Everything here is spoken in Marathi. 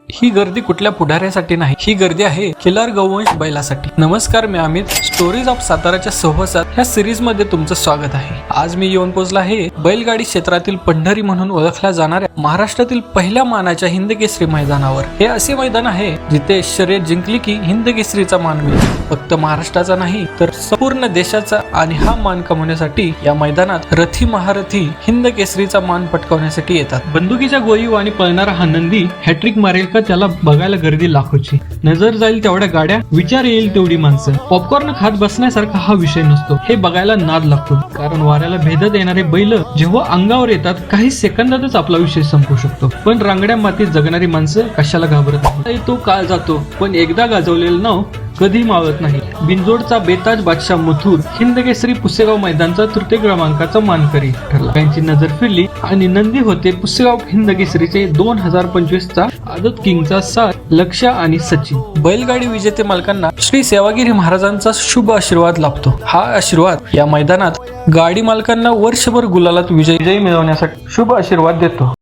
ही गर्दी कुठल्या पुढाऱ्यासाठी नाही, ही गर्दी आहे खिलार गौवंश बैलासाठी। नमस्कार, मी अमित। स्टोरीज ऑफ साताराच्या सहवासात ह्या सिरीज मध्ये तुमचं स्वागत आहे। आज मी येऊन पोहोचला आहे बैलगाडी क्षेत्रातील पंढरी म्हणून ओळखल्या जाणाऱ्या महाराष्ट्रातील पहिल्या मानाच्या हिंद केसरी मैदानावर। हे असे मैदान आहे जिथे शर्यत जिंकली की हिंद केसरीचा मान मिळतो। फक्त महाराष्ट्राचा नाही तर संपूर्ण देशाचा। आणि हा मान कमवण्यासाठी या मैदानात रथी महारथी हिंद केसरीचा मान पटकावण्यासाठी येतात। बंदुकीच्या गोळीव आणि पळणारा हा नंदी हॅट्रिक मारेल का त्याला बघायला गर्दी लाखोची। नजर जाईल तेवढ्या गाड्या, विचार येईल तेवढी माणसं। पॉपकॉर्न खात बसण्यासारखा हा विषय नसतो, हे बघायला नाद लागतो। कारण वाऱ्याला भेदत येणारे बैल जेव्हा अंगावर येतात काही सेकंदातच आपला विषय संपू शकतो। पण रांगड्या मातीत जगणारी माणसं कशाला घाबरत नाही। तो काळ जातो पण एकदा गाजवलेलं नाव कधी मावळत नाही। बिंजोडचा बेताज बादशाह मथुर हिंद केसरी पुसेगाव मैदानचा तृतीय क्रमांकाचा मानकरी ठरला। त्यांची नजर फिरली आणि नंदी होते पुसेगाव हिंद केसरीचे 2025 चा आदत किंगचा 7 लक्ष आणि सचिन। बैलगाडी विजेते मालकांना श्री सेवागिरी महाराजांचा शुभ आशीर्वाद लाभतो। हा आशीर्वाद या मैदानात गाडी मालकांना वर्षभर गुलालात विजय मिळवण्यासाठी शुभ आशीर्वाद देतो।